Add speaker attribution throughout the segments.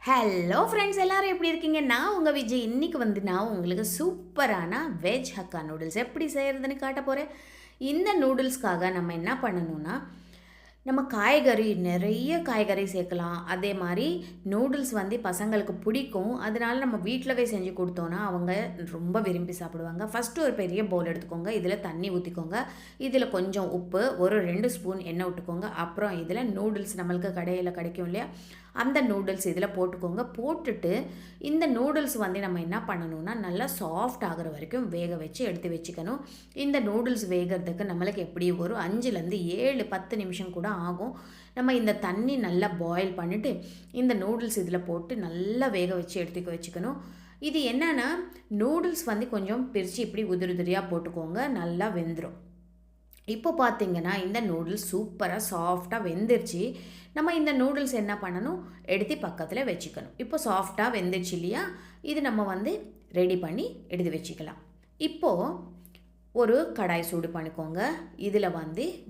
Speaker 1: Hello friends எல்லாரும் எப்படி இருக்கீங்க? நான் உங்கள் விஜய். இன்றைக்கி நான் உங்களுக்கு சூப்பரான வெஜ் ஹக்கா நூடுல்ஸ் எப்படி செய்கிறதுன்னு காட்ட போகிறேன். இந்த நூடுல்ஸ்க்காக நம்ம என்ன பண்ணணும்னா, நம்ம காய்கறி நிறைய காய்கறி சேர்க்கலாம். அதே மாதிரி நூடுல்ஸ் பசங்களுக்கு பிடிக்கும். அதனால நம்ம வீட்டிலவே செஞ்சு கொடுத்தோன்னா அவங்க ரொம்ப விரும்பி சாப்பிடுவாங்க. ஃபஸ்ட்டு ஒரு பெரிய பவுல் எடுத்துக்கோங்க. இதில் தண்ணி ஊற்றிக்கோங்க. இதில் கொஞ்சம் உப்பு, ஒரு 2 ஸ்பூன் எண்ணெய் விட்டுக்கோங்க. அப்புறம் இதில் நூடுல்ஸ் நம்மளுக்கு கடையில் கிடைக்கும் இல்லையா, அந்த நூடுல்ஸ் இதில் போட்டுக்கோங்க. போட்டுட்டு இந்த நூடுல்ஸ் நம்ம என்ன பண்ணணும்னா, நல்லா சாஃப்ட் ஆகிற வரைக்கும் வேக வச்சு எடுத்து வச்சுக்கணும். இந்த நூடுல்ஸ் வேகிறதுக்கு நம்மளுக்கு எப்படி ஒரு 5லேருந்து 7 10 நிமிஷம் கூட ஆகும். நம்ம இந்த தண்ணி நல்லா பாயில் பண்ணிவிட்டு இந்த நூடுல்ஸ் இதில் போட்டு நல்லா வேக வச்சு எடுத்துக்க வச்சுக்கணும். இது என்னென்னா, நூடுல்ஸ் கொஞ்சம் பிரித்து இப்படி உதிரி உதிரியாக போட்டுக்கோங்க, நல்லா வெந்துடும். இப்போ பார்த்தீங்கன்னா இந்த நூடுல்ஸ் சூப்பராக சாஃப்டாக வெந்துருச்சு. நம்ம இந்த நூடுல்ஸ் என்ன பண்ணணும், எடுத்து பக்கத்தில் வச்சுக்கணும். இப்போ சாஃப்டாக வெந்துருச்சு இல்லையா, இது நம்ம ரெடி பண்ணி எடுத்து வச்சுக்கலாம். இப்போது ஒரு கடாய் சூடு பண்ணிக்கோங்க. இதில்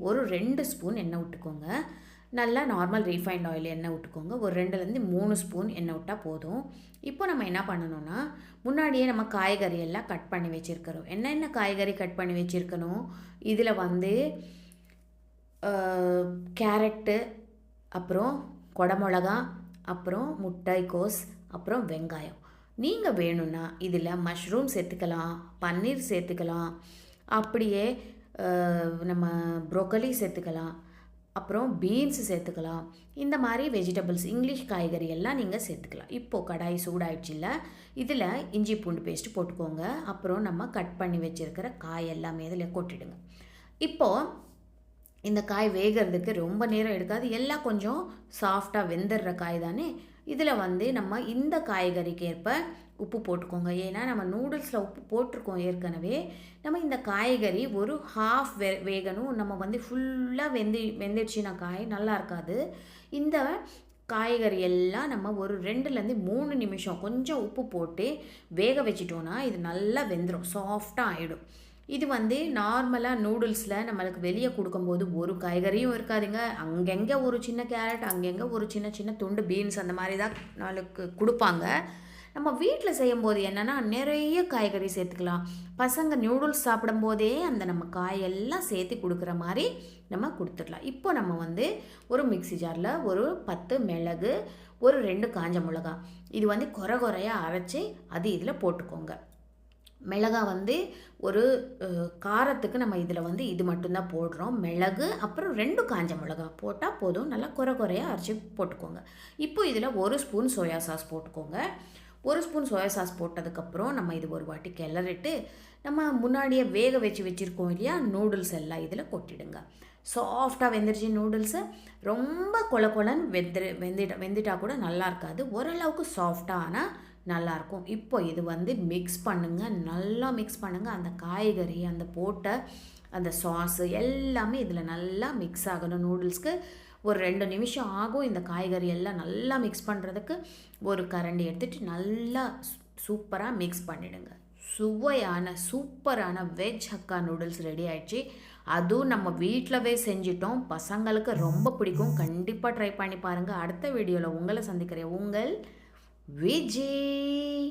Speaker 1: ஒரு 2 ஸ்பூன் எண்ணெய் விட்டுக்கோங்க. நல்லா நார்மல் ரீஃபைண்ட் ஆயில் எண்ணெய் விட்டுக்கோங்க. ஒரு 2லேருந்து 3 ஸ்பூன் எண்ணெய் விட்டால் போதும். இப்போ நம்ம என்ன பண்ணணும்னா, முன்னாடியே நம்ம காய்கறி எல்லாம் கட் பண்ணி வச்சுருக்கிறோம். என்னென்ன காய்கறி கட் பண்ணி வச்சுருக்கணும், இதில் கேரட்டு, அப்புறம் குடமிளகா, அப்புறம் முட்டைக்கோஸ், அப்புறம் வெங்காயம். நீங்கள் வேணும்னா இதில் மஷ்ரூம் சேர்த்துக்கலாம், பன்னீர் சேர்த்துக்கலாம், அப்படியே நம்ம ப்ரோக்கலி சேர்த்துக்கலாம், அப்புறம் பீன்ஸ் சேர்த்துக்கலாம். இந்த மாதிரி வெஜிடபிள்ஸ் இங்கிலீஷ் காய்கறி எல்லாம் நீங்கள் சேர்த்துக்கலாம். இப்போது கடாய் சூடாயிடுச்சுல்ல, இதில் இஞ்சி பூண்டு பேஸ்ட்டு போட்டுக்கோங்க. அப்புறம் நம்ம கட் பண்ணி வச்சுருக்கிற காய் எல்லாமே இதில் கொட்டிடுங்க. இப்போது இந்த காய் வேகிறதுக்கு ரொம்ப நேரம் எடுக்காது, எல்லாம் கொஞ்சம் சாஃப்டாக வெந்துடுற காய் தானே. இதில் நம்ம இந்த காய்கறிக்கு ஏற்ப உப்பு போட்டுக்கோங்க. ஏன்னா நம்ம நூடுல்ஸில் உப்பு போட்டிருக்கோம் ஏற்கனவே. நம்ம இந்த காய்கறி ஒரு ஹாஃப் வேகணும். நம்ம ஃபுல்லாக வெந்துடுச்சுன்னா காய் நல்லா இருக்காது. இந்த காய்கறி எல்லாம் நம்ம ஒரு 2லேருந்து 3 நிமிஷம் கொஞ்சம் உப்பு போட்டு வேக வச்சிட்டோன்னா இது நல்லா வெந்துடும், சாஃப்டாக ஆகிடும். இது நார்மலாக நூடுல்ஸில் நம்மளுக்கு வெளியே கொடுக்கும்போது ஒரு காய்கறியும் இருக்காதுங்க. அங்கங்கே ஒரு சின்ன கேரட், அங்கங்கே ஒரு சின்ன சின்ன துண்டு பீன்ஸ், அந்த மாதிரி தான் நம்மளுக்கு கொடுப்பாங்க. நம்ம வீட்டில் செய்யும்போது என்னென்னா நிறைய காய்கறி சேர்த்துக்கலாம். பசங்க நூடுல்ஸ் சாப்பிடும்போதே அந்த நம்ம காயெல்லாம் சேர்த்து கொடுக்குற மாதிரி நம்ம கொடுத்துடலாம். இப்போ நம்ம ஒரு மிக்ஸி ஜாரில் ஒரு 10 மிளகு, ஒரு 2 காஞ்ச மிளகா, இது குறையாக அரைச்சி அது இதில் போட்டுக்கோங்க. மிளகா ஒரு காரத்துக்கு நம்ம இதில் இது மட்டும்தான் போடுறோம். மிளகு, அப்புறம் 2 காஞ்ச மிளகா போட்டால் போதும். நல்லா குறையாக அரைச்சி போட்டுக்கோங்க. இப்போ இதில் 1 ஸ்பூன் சோயா சாஸ் போட்டுக்கோங்க. 1 ஸ்பூன் சோயா சாஸ் போட்டதுக்கப்புறம் நம்ம இது ஒரு வாட்டி கிளறிட்டு நம்ம முன்னாடியே வேக வச்சுருக்கோம் இல்லையா, நூடுல்ஸ் எல்லாம் இதில் கொட்டிடுங்க. சாஃப்டாக வெந்துருச்சு நூடுல்ஸு. ரொம்ப கொலன்னு வெந்துட்டா கூட நல்லா இருக்காது. ஓரளவுக்கு சாஃப்டாக ஆனால் நல்லாயிருக்கும். இப்போ இது மிக்ஸ் பண்ணுங்கள், நல்லா மிக்ஸ் பண்ணுங்கள். அந்த காய்கறி, அந்த போட்ட அந்த சாஸு எல்லாமே இதில் நல்லா மிக்ஸ் ஆகணும். நூடுல்ஸ்க்கு ஒரு 2 நிமிஷம் ஆகும் இந்த காய்கறி எல்லாம் நல்லா மிக்ஸ் பண்ணுறதுக்கு. ஒரு கரண்டி எடுத்துகிட்டு நல்லா சூப்பராக மிக்ஸ் பண்ணிவிடுங்க. சுவையான சூப்பரான வெஜ் ஹக்கா நூடுல்ஸ் ரெடி ஆயிடுச்சு. அதுவும் நம்ம வீட்டிலவே செஞ்சிட்டோம். பசங்களுக்கு ரொம்ப பிடிக்கும். கண்டிப்பாக ட்ரை பண்ணி பாருங்கள். அடுத்த வீடியோவில் உங்களை சந்திக்கிறேன். உங்கள் விஜய்.